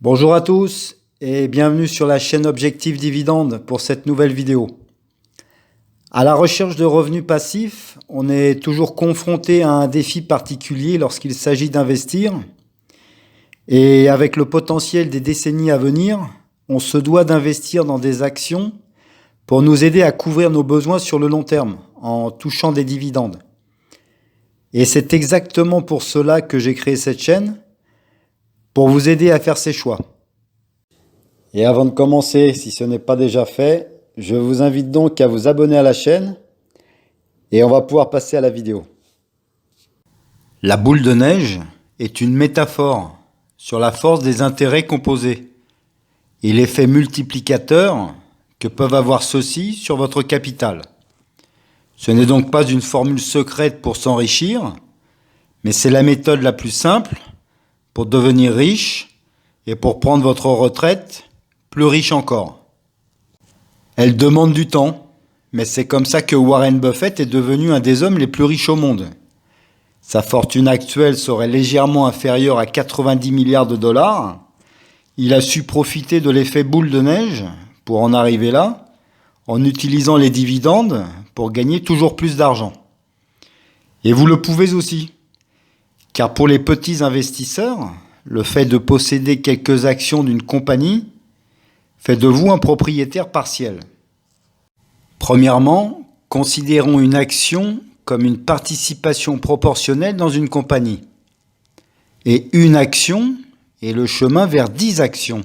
Bonjour à tous et bienvenue sur la chaîne Objectif Dividende pour cette nouvelle vidéo. À la recherche de revenus passifs, on est toujours confronté à un défi particulier lorsqu'il s'agit d'investir. Et avec le potentiel des décennies à venir, on se doit d'investir dans des actions pour nous aider à couvrir nos besoins sur le long terme en touchant des dividendes. Et c'est exactement pour cela que j'ai créé cette chaîne, pour vous aider à faire ces choix. Et avant de commencer, si ce n'est pas déjà fait, je vous invite donc à vous abonner à la chaîne et on va pouvoir passer à la vidéo. La boule de neige est une métaphore sur la force des intérêts composés et l'effet multiplicateur que peuvent avoir ceux-ci sur votre capital. Ce n'est donc pas une formule secrète pour s'enrichir, mais c'est la méthode la plus simple pour devenir riche et pour prendre votre retraite plus riche encore. Elle demande du temps, mais c'est comme ça que Warren Buffett est devenu un des hommes les plus riches au monde. Sa fortune actuelle serait légèrement inférieure à 90 milliards de dollars. Il a su profiter de l'effet boule de neige pour en arriver là, en utilisant les dividendes pour gagner toujours plus d'argent. Et vous le pouvez aussi. Car pour les petits investisseurs, le fait de posséder quelques actions d'une compagnie fait de vous un propriétaire partiel. Premièrement, considérons une action comme une participation proportionnelle dans une compagnie. Et une action est le chemin vers 10 actions,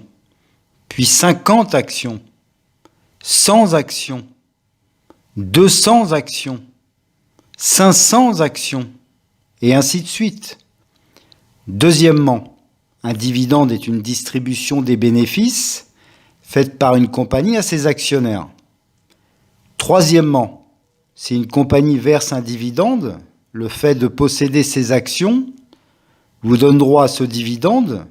puis 50 actions, 100 actions, 200 actions, 500 actions, et ainsi de suite. Deuxièmement, un dividende est une distribution des bénéfices faite par une compagnie à ses actionnaires. Troisièmement, si une compagnie verse un dividende, le fait de posséder ses actions vous donne droit à ce dividende,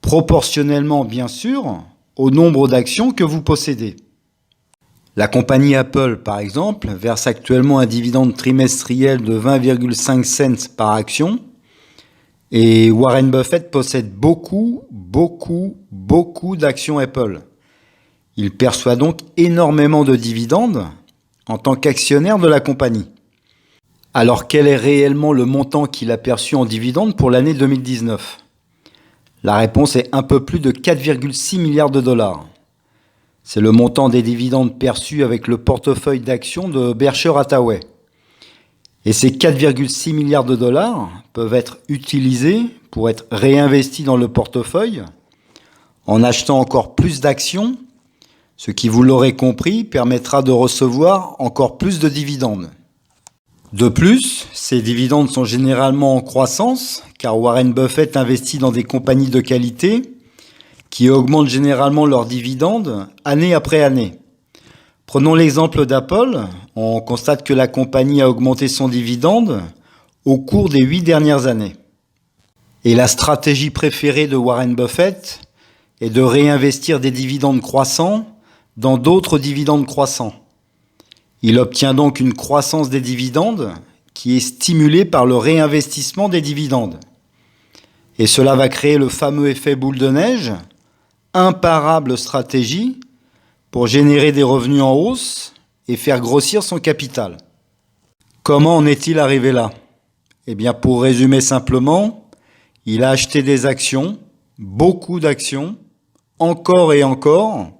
proportionnellement bien sûr, au nombre d'actions que vous possédez. La compagnie Apple, par exemple, verse actuellement un dividende trimestriel de 20,5 cents par action et Warren Buffett possède beaucoup d'actions Apple. Il perçoit donc énormément de dividendes en tant qu'actionnaire de la compagnie. Alors quel est réellement le montant qu'il a perçu en dividendes pour l'année 2019 ? La réponse est un peu plus de 4,6 milliards de dollars. C'est le montant des dividendes perçus avec le portefeuille d'actions de Berkshire Hathaway. Et ces 4,6 milliards de dollars peuvent être utilisés pour être réinvestis dans le portefeuille en achetant encore plus d'actions, ce qui, vous l'aurez compris, permettra de recevoir encore plus de dividendes. De plus, ces dividendes sont généralement en croissance, car Warren Buffett investit dans des compagnies de qualité qui augmentent généralement leurs dividendes année après année. Prenons l'exemple d'Apple, on constate que la compagnie a augmenté son dividende au cours des 8 dernières années. Et la stratégie préférée de Warren Buffett est de réinvestir des dividendes croissants dans d'autres dividendes croissants. Il obtient donc une croissance des dividendes qui est stimulée par le réinvestissement des dividendes. Et cela va créer le fameux effet boule de neige, imparable stratégie pour générer des revenus en hausse et faire grossir son capital. Comment en est-il arrivé là ? Eh bien, pour résumer simplement, il a acheté des actions, beaucoup d'actions, encore et encore,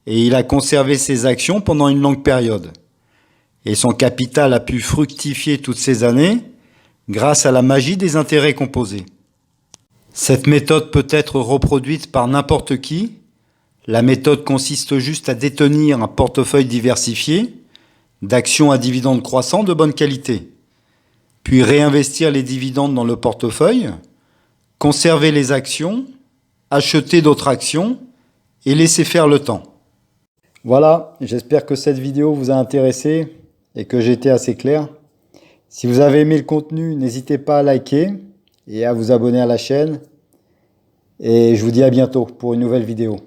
et il a conservé ces actions pendant une longue période. Et son capital a pu fructifier toutes ces années grâce à la magie des intérêts composés. Cette méthode peut être reproduite par n'importe qui. La méthode consiste juste à détenir un portefeuille diversifié d'actions à dividendes croissants de bonne qualité, puis réinvestir les dividendes dans le portefeuille, conserver les actions, acheter d'autres actions et laisser faire le temps. Voilà, j'espère que cette vidéo vous a intéressé et que j'ai été assez clair. Si vous avez aimé le contenu, n'hésitez pas à liker et à vous abonner à la chaîne. Et je vous dis à bientôt pour une nouvelle vidéo.